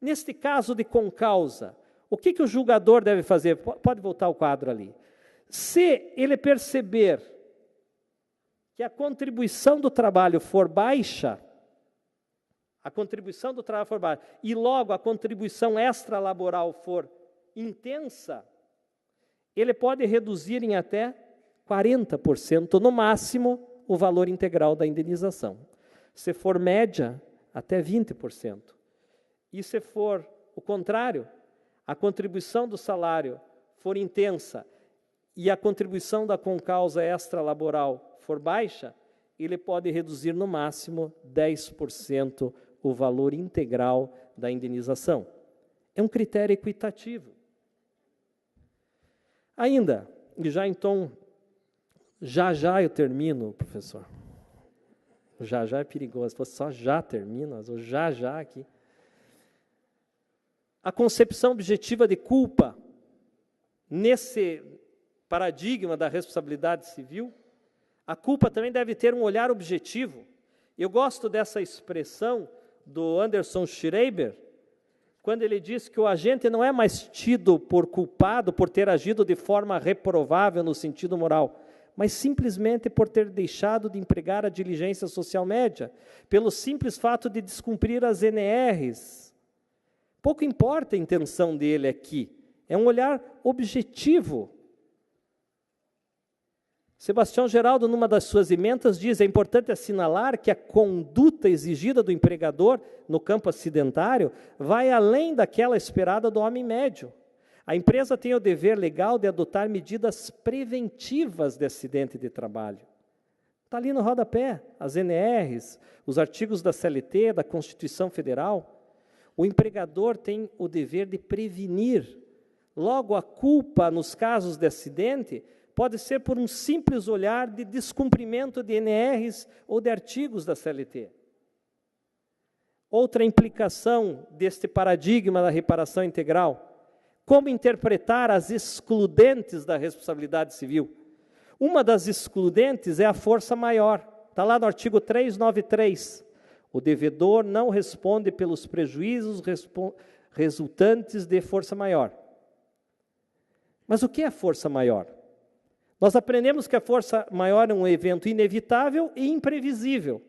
Neste caso de concausa, o que o julgador deve fazer? Pode voltar o quadro ali. Se ele perceber que a contribuição do trabalho for baixa, e logo a contribuição extralaboral for intensa, ele pode reduzir em até 40%, no máximo, o valor integral da indenização. Se for média, até 20%. E se for o contrário, a contribuição do salário for intensa e a contribuição da concausa extralaboral for baixa, ele pode reduzir no máximo 10% o valor integral da indenização. É um critério equitativo. Ainda, e já então, já eu termino, professor. Já é perigoso, se fosse só já termino, mas o já aqui. A concepção objetiva de culpa, nesse paradigma da responsabilidade civil, a culpa também deve ter um olhar objetivo. Eu gosto dessa expressão do Anderson Schreiber, quando ele diz que o agente não é mais tido por culpado por ter agido de forma reprovável no sentido moral, mas simplesmente por ter deixado de empregar a diligência social média, pelo simples fato de descumprir as NRs. Pouco importa a intenção dele aqui, é um olhar objetivo. Sebastião Geraldo, numa das suas emendas, diz: é importante assinalar que a conduta exigida do empregador no campo acidentário vai além daquela esperada do homem médio. A empresa tem o dever legal de adotar medidas preventivas de acidente de trabalho. Está ali no rodapé, as NRs, os artigos da CLT, da Constituição Federal. O empregador tem o dever de prevenir. Logo, a culpa nos casos de acidente pode ser por um simples olhar de descumprimento de NRs ou de artigos da CLT. Outra implicação deste paradigma da reparação integral: como interpretar as excludentes da responsabilidade civil. Uma das excludentes é a força maior. Está lá no artigo 393. O devedor não responde pelos prejuízos resultantes de força maior. Mas o que é força maior? Nós aprendemos que a força maior é um evento inevitável e imprevisível.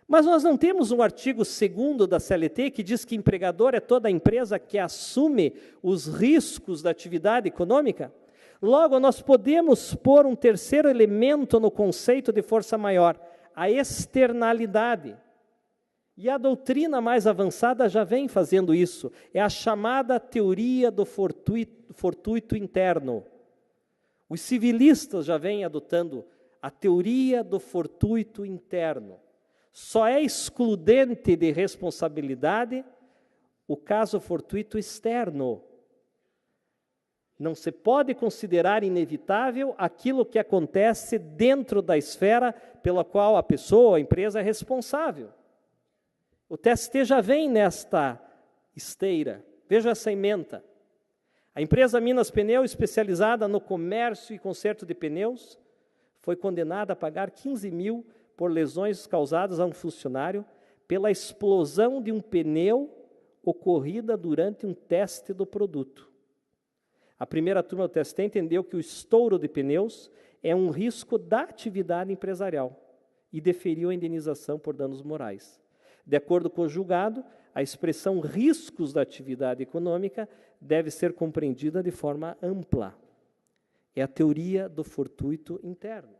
Mas nós não temos um artigo 2º da CLT que diz que empregador é toda a empresa que assume os riscos da atividade econômica? Logo, nós podemos pôr um terceiro elemento no conceito de força maior, a externalidade. E a doutrina mais avançada já vem fazendo isso. É a chamada teoria do fortuito interno. Os civilistas já vêm adotando a teoria do fortuito interno. Só é excludente de responsabilidade o caso fortuito externo. Não se pode considerar inevitável aquilo que acontece dentro da esfera pela qual a pessoa, a empresa é responsável. O TST já vem nesta esteira. Veja essa ementa. A empresa Minas Pneu, especializada no comércio e conserto de pneus, foi condenada a pagar 15 mil por lesões causadas a um funcionário pela explosão de um pneu ocorrida durante um teste do produto. A primeira turma do TST entendeu que o estouro de pneus é um risco da atividade empresarial e deferiu a indenização por danos morais. De acordo com o julgado, a expressão riscos da atividade econômica deve ser compreendida de forma ampla. É a teoria do fortuito interno.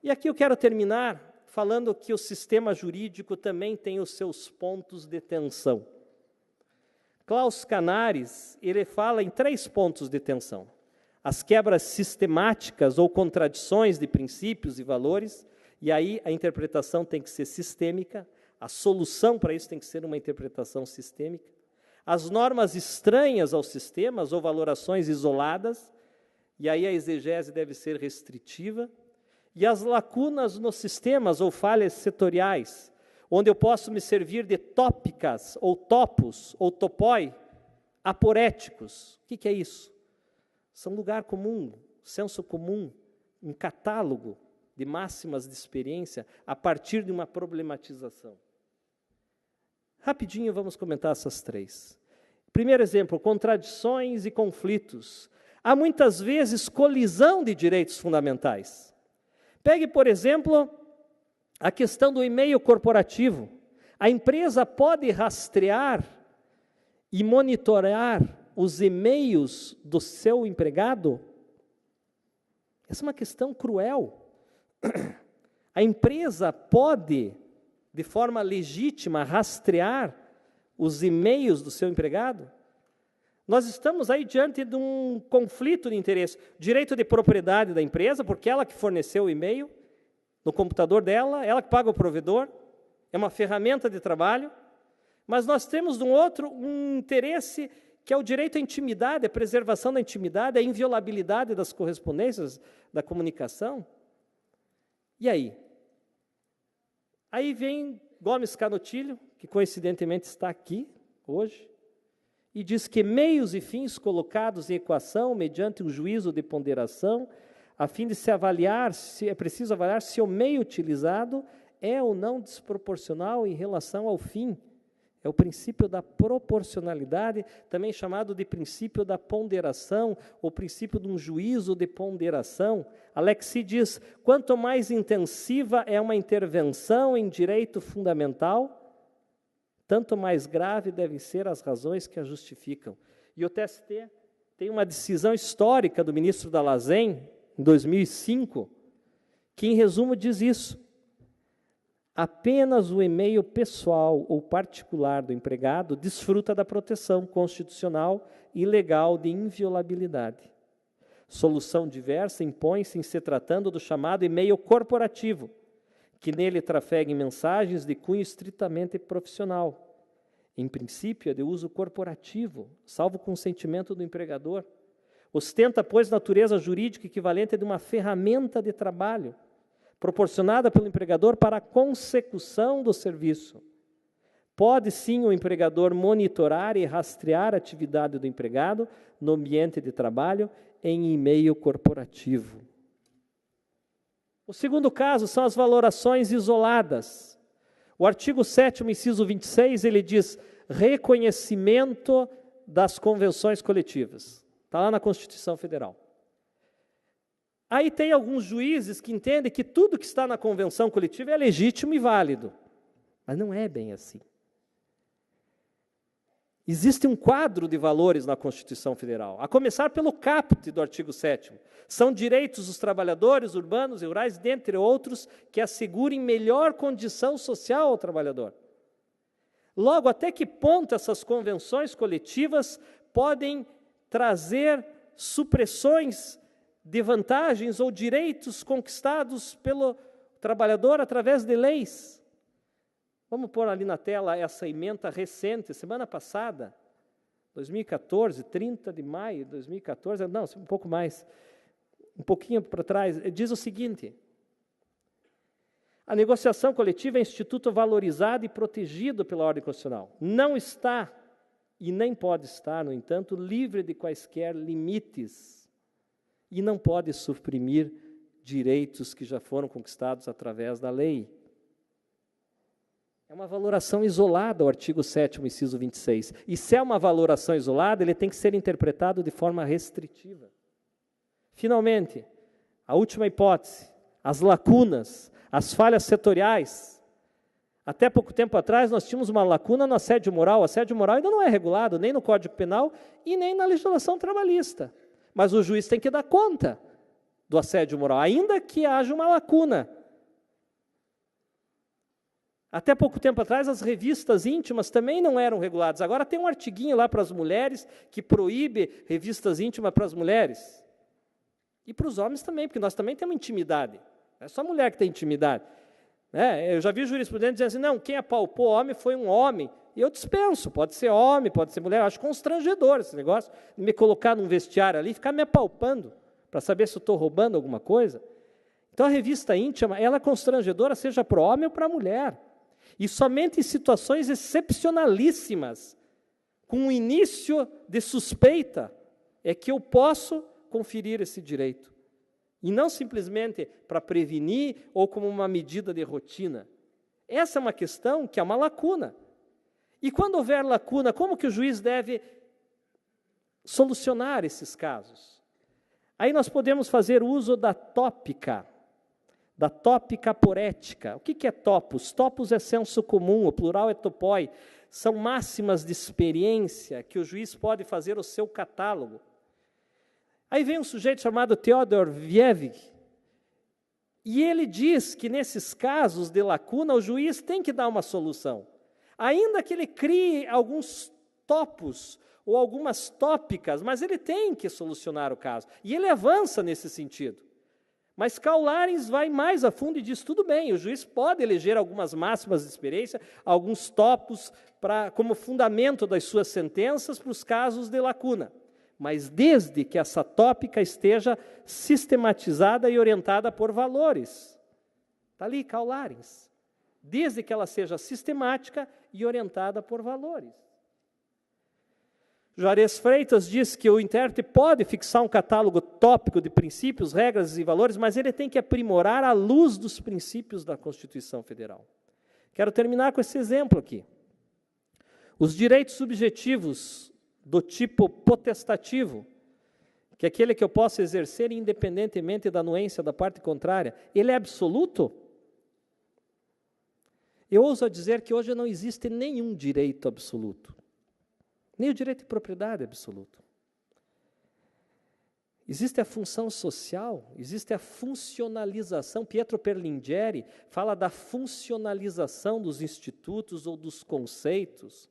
E aqui eu quero terminar falando que o sistema jurídico também tem os seus pontos de tensão. Klaus Canaris, ele fala em 3 pontos de tensão: as quebras sistemáticas ou contradições de princípios e valores, e aí a interpretação tem que ser sistêmica, a solução para isso tem que ser uma interpretação sistêmica, as normas estranhas aos sistemas ou valorações isoladas, e aí a exegese deve ser restritiva, e as lacunas nos sistemas ou falhas setoriais, onde eu posso me servir de tópicas, ou topos, ou topoi, aporéticos. O que é isso? São lugar comum, senso comum, um catálogo de máximas de experiência a partir de uma problematização. Rapidinho vamos comentar essas 3. Primeiro exemplo, contradições e conflitos. Há muitas vezes colisão de direitos fundamentais. Pegue, por exemplo, a questão do e-mail corporativo. A empresa pode rastrear e monitorar os e-mails do seu empregado? Essa é uma questão cruel. A empresa pode, de forma legítima, rastrear os e-mails do seu empregado? Nós estamos aí diante de um conflito de interesse. Direito de propriedade da empresa, porque ela que forneceu o e-mail no computador dela, ela que paga o provedor, é uma ferramenta de trabalho, mas nós temos um interesse que é o direito à intimidade, a preservação da intimidade, a inviolabilidade das correspondências, da comunicação. E aí? Aí vem Gomes Canotilho, que coincidentemente está aqui hoje, e diz que meios e fins colocados em equação mediante um juízo de ponderação, a fim de se avaliar, se é preciso avaliar se o meio utilizado é ou não desproporcional em relação ao fim. É o princípio da proporcionalidade, também chamado de princípio da ponderação, ou princípio de um juízo de ponderação. Alexis diz, quanto mais intensiva é uma intervenção em direito fundamental, tanto mais grave devem ser as razões que a justificam. E o TST tem uma decisão histórica do ministro Dall'Asen, em 2005, que, em resumo, diz isso. Apenas o e-mail pessoal ou particular do empregado desfruta da proteção constitucional e legal de inviolabilidade. Solução diversa impõe-se em se tratando do chamado e-mail corporativo, que nele trafeguem mensagens de cunho estritamente profissional. Em princípio, é de uso corporativo, salvo o consentimento do empregador. Ostenta, pois, natureza jurídica equivalente a de uma ferramenta de trabalho, proporcionada pelo empregador para a consecução do serviço. Pode, sim, o empregador monitorar e rastrear a atividade do empregado no ambiente de trabalho em e-mail corporativo. O segundo caso são as valorações isoladas. O artigo 7º, inciso 26, ele diz reconhecimento das convenções coletivas. Está lá na Constituição Federal. Aí tem alguns juízes que entendem que tudo que está na convenção coletiva é legítimo e válido. Mas não é bem assim. Existe um quadro de valores na Constituição Federal, a começar pelo caput do artigo 7º. São direitos dos trabalhadores urbanos e rurais, dentre outros, que assegurem melhor condição social ao trabalhador. Logo, até que ponto essas convenções coletivas podem trazer supressões de vantagens ou direitos conquistados pelo trabalhador através de leis? Vamos pôr ali na tela essa ementa recente, semana passada, 2014, 30 de maio de 2014, não, um pouco mais, um pouquinho para trás, diz o seguinte: a negociação coletiva é instituto valorizado e protegido pela ordem constitucional. Não está, e nem pode estar, no entanto, livre de quaisquer limites, e não pode suprimir direitos que já foram conquistados através da lei. É uma valoração isolada, o artigo 7º, inciso 26. E se é uma valoração isolada, ele tem que ser interpretado de forma restritiva. Finalmente, a última hipótese, as lacunas, as falhas setoriais. Até pouco tempo atrás, nós tínhamos uma lacuna no assédio moral. O assédio moral ainda não é regulado nem no Código Penal e nem na legislação trabalhista. Mas o juiz tem que dar conta do assédio moral, ainda que haja uma lacuna. Até pouco tempo atrás, as revistas íntimas também não eram reguladas. Agora tem um artiguinho lá para as mulheres que proíbe revistas íntimas para as mulheres. E para os homens também, porque nós também temos intimidade. Não é só a mulher que tem intimidade. Eu já vi jurisprudentes dizendo assim, não, quem apalpou homem foi um homem. E eu dispenso, pode ser homem, pode ser mulher. Eu acho constrangedor esse negócio de me colocar num vestiário ali e ficar me apalpando para saber se eu estou roubando alguma coisa. Então a revista íntima, ela é constrangedora, seja para o homem ou para a mulher. E somente em situações excepcionalíssimas, com um início de suspeita, é que eu posso conferir esse direito. E não simplesmente para prevenir ou como uma medida de rotina. Essa é uma questão que é uma lacuna. E quando houver lacuna, como que o juiz deve solucionar esses casos? Aí nós podemos fazer uso da tópica porética. O que é topos? Topos é senso comum, o plural é topoi. São máximas de experiência que o juiz pode fazer o seu catálogo. Aí vem um sujeito chamado Theodor Wiewig, e ele diz que nesses casos de lacuna, o juiz tem que dar uma solução. Ainda que ele crie alguns topos ou algumas tópicas, mas ele tem que solucionar o caso. E ele avança nesse sentido. Mas Karl Larens vai mais a fundo e diz, tudo bem, o juiz pode eleger algumas máximas de experiência, alguns topos como fundamento das suas sentenças para os casos de lacuna. Mas desde que essa tópica esteja sistematizada e orientada por valores. Está ali, Karl Larens. Desde que ela seja sistemática e orientada por valores. Juarez Freitas diz que o intérprete pode fixar um catálogo tópico de princípios, regras e valores, mas ele tem que aprimorar à luz dos princípios da Constituição Federal. Quero terminar com esse exemplo aqui. Os direitos subjetivos do tipo potestativo, que é aquele que eu posso exercer independentemente da anuência da parte contrária, ele é absoluto? Eu ouso dizer que hoje não existe nenhum direito absoluto. Nem o direito de propriedade é absoluto. Existe a função social, existe a funcionalização. Pietro Perlingieri fala da funcionalização dos institutos ou dos conceitos.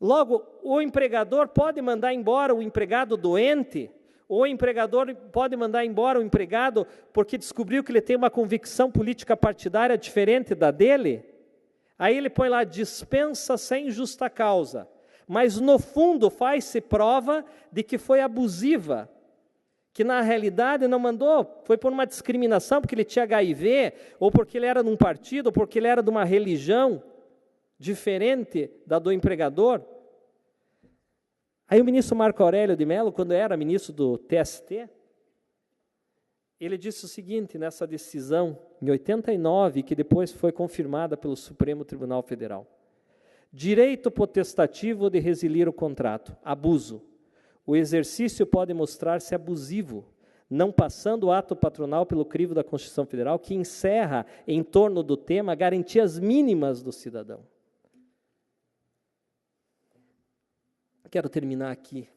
Logo, o empregador pode mandar embora o empregado doente, ou o empregador pode mandar embora o empregado porque descobriu que ele tem uma convicção política partidária diferente da dele. Aí ele põe lá, dispensa sem justa causa. Mas, no fundo, faz-se prova de que foi abusiva, que, na realidade, não mandou, foi por uma discriminação, porque ele tinha HIV, ou porque ele era de um partido, ou porque ele era de uma religião diferente da do empregador. Aí o ministro Marco Aurélio de Mello, quando era ministro do TST, ele disse o seguinte, nessa decisão, em 89, que depois foi confirmada pelo Supremo Tribunal Federal. Direito potestativo de resilir o contrato, abuso. O exercício pode mostrar-se abusivo, não passando o ato patronal pelo crivo da Constituição Federal, que encerra, em torno do tema, garantias mínimas do cidadão. Quero terminar aqui.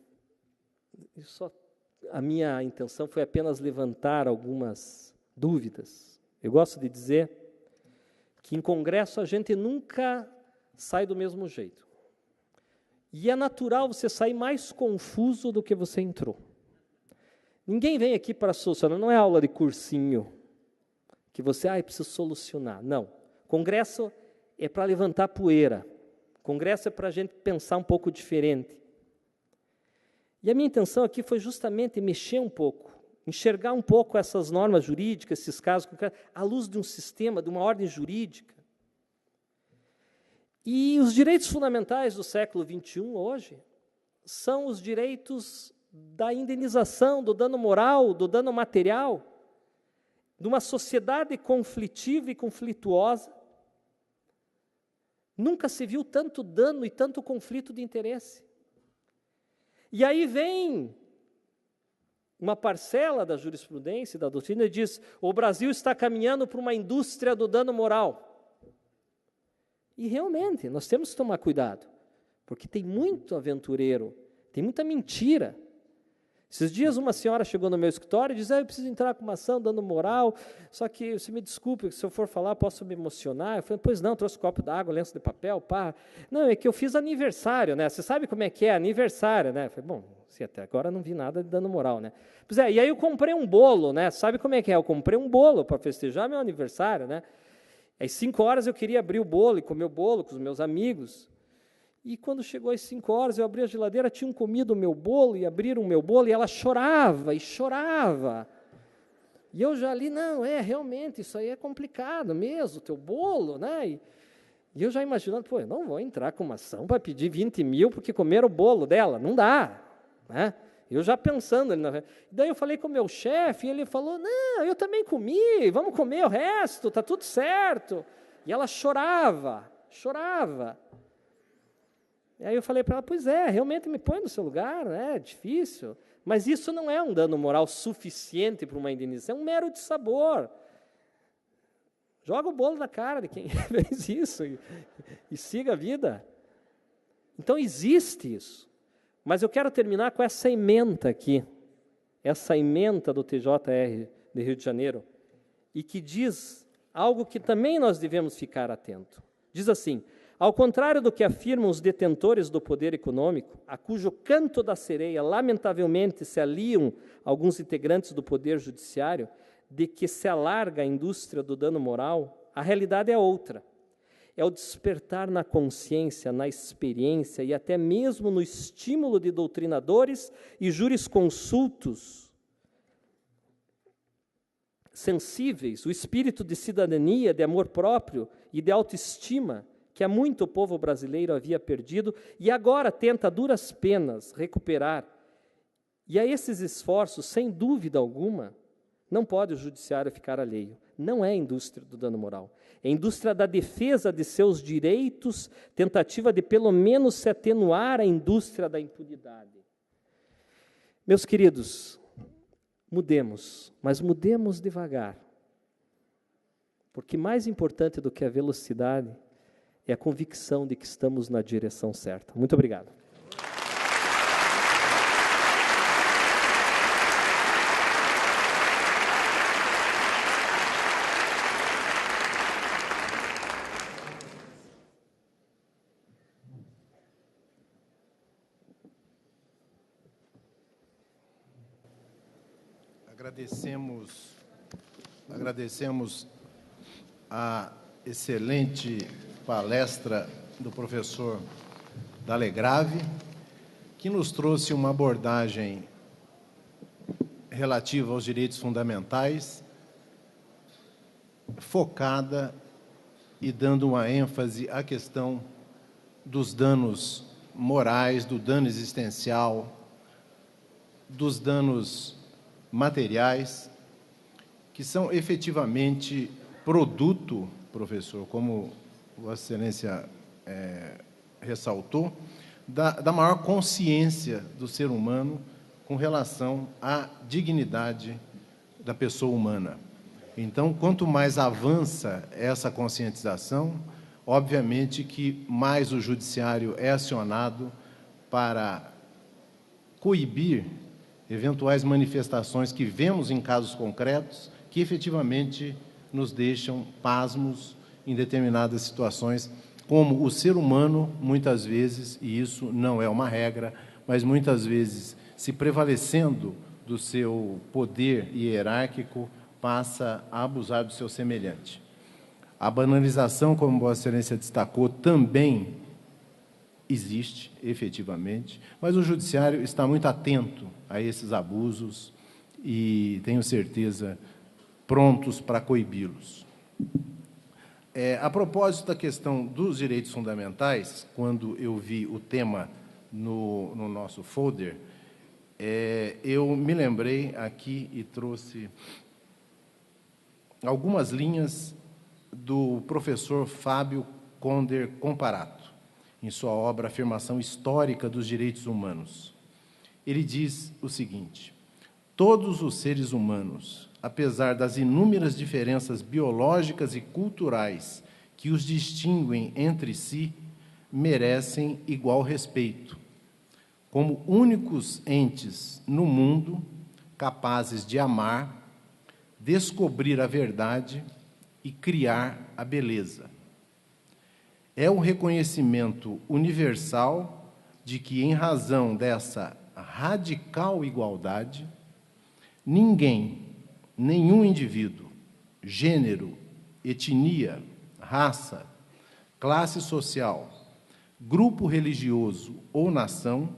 A minha intenção foi apenas levantar algumas dúvidas. Eu gosto de dizer que em congresso a gente nunca sai do mesmo jeito. E é natural você sair mais confuso do que você entrou. Ninguém vem aqui para solucionar, não é aula de cursinho, que você, precisa solucionar. Não. Congresso é para levantar poeira. Congresso é para a gente pensar um pouco diferente. E a minha intenção aqui foi justamente mexer um pouco, enxergar um pouco essas normas jurídicas, esses casos, à luz de um sistema, de uma ordem jurídica. E os direitos fundamentais do século XXI, hoje, são os direitos da indenização, do dano moral, do dano material, de uma sociedade conflitiva e conflituosa. Nunca se viu tanto dano e tanto conflito de interesse. E aí vem uma parcela da jurisprudência e da doutrina e diz: o Brasil está caminhando para uma indústria do dano moral. E realmente, nós temos que tomar cuidado, porque tem muito aventureiro, tem muita mentira. Esses dias uma senhora chegou no meu escritório e disse: eu preciso entrar com uma ação dando moral, só que, você me desculpe, se eu for falar posso me emocionar. Eu falei: pois não, trouxe copo d'água, lenço de papel, pá. Não, é que eu fiz aniversário, né? Você sabe como é que é aniversário, né? Eu falei: bom, se até agora não vi nada de dando moral, né? Pois é, e aí eu comprei um bolo, né? Sabe como é que é? Eu comprei um bolo para festejar meu aniversário, né? Às 5 horas eu queria abrir o bolo e comer o bolo com os meus amigos. E quando chegou às 5 horas, eu abri a geladeira, tinham comido o meu bolo e abriram o meu bolo, e ela chorava e chorava. E eu já ali, não, realmente, isso aí é complicado mesmo, o teu bolo, né? E eu já imaginando, eu não vou entrar com uma ação para pedir 20 mil porque comeram o bolo dela, não dá, né? Eu já pensando, daí eu falei com o meu chefe, e ele falou: não, eu também comi, vamos comer o resto, está tudo certo. E ela chorava. E aí eu falei para ela: pois é, realmente me põe no seu lugar, né? É difícil, mas isso não é um dano moral suficiente para uma indenização, é um mero dissabor. Joga o bolo na cara de quem fez isso e siga a vida. Então existe isso. Mas eu quero terminar com essa ementa aqui, essa ementa do TJR de Rio de Janeiro, e que diz algo que também nós devemos ficar atento. Diz assim: ao contrário do que afirmam os detentores do poder econômico, a cujo canto da sereia, lamentavelmente, se aliam alguns integrantes do poder judiciário, de que se alarga a indústria do dano moral, a realidade é outra. É o despertar na consciência, na experiência e até mesmo no estímulo de doutrinadores e jurisconsultos sensíveis, o espírito de cidadania, de amor próprio e de autoestima que há muito o povo brasileiro havia perdido e agora tenta a duras penas recuperar. E a esses esforços, sem dúvida alguma, não pode o judiciário ficar alheio. Não é a indústria do dano moral. É a indústria da defesa de seus direitos, tentativa de pelo menos se atenuar a indústria da impunidade. Meus queridos, mudemos, mas mudemos devagar. Porque mais importante do que a velocidade é a convicção de que estamos na direção certa. Muito obrigado. Agradecemos a excelente palestra do professor Dalegrave, que nos trouxe uma abordagem relativa aos direitos fundamentais, focada e dando uma ênfase à questão dos danos morais, do dano existencial, dos danos materiais, que são efetivamente produto, professor, como Vossa Excelência ressaltou, da maior consciência do ser humano com relação à dignidade da pessoa humana. Então, quanto mais avança essa conscientização, obviamente que mais o judiciário é acionado para coibir eventuais manifestações que vemos em casos concretos que efetivamente nos deixam pasmos em determinadas situações, como o ser humano, muitas vezes, e isso não é uma regra, mas muitas vezes, se prevalecendo do seu poder hierárquico, passa a abusar do seu semelhante. A banalização, como Vossa Excelência destacou, também existe, efetivamente, mas o Judiciário está muito atento a esses abusos e, tenho certeza, prontos para coibi-los. A propósito da questão dos direitos fundamentais, quando eu vi o tema no nosso folder, eu me lembrei aqui e trouxe algumas linhas do professor Fábio Conder Comparato, em sua obra Afirmação Histórica dos Direitos Humanos. Ele diz o seguinte: todos os seres humanos, apesar das inúmeras diferenças biológicas e culturais que os distinguem entre si, merecem igual respeito, como únicos entes no mundo capazes de amar, descobrir a verdade e criar a beleza. É o reconhecimento universal de que, em razão dessa radical igualdade, ninguém, nenhum indivíduo, gênero, etnia, raça, classe social, grupo religioso ou nação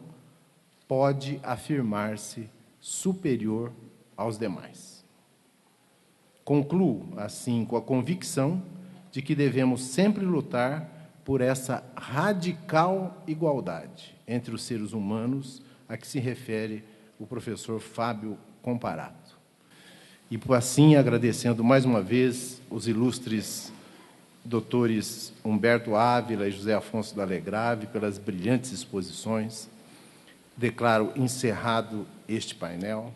pode afirmar-se superior aos demais. Concluo, assim, com a convicção de que devemos sempre lutar por essa radical igualdade entre os seres humanos a que se refere o professor Fábio Comparato. E, por assim, agradecendo mais uma vez os ilustres doutores Humberto Ávila e José Afonso Dalegrave pelas brilhantes exposições, declaro encerrado este painel.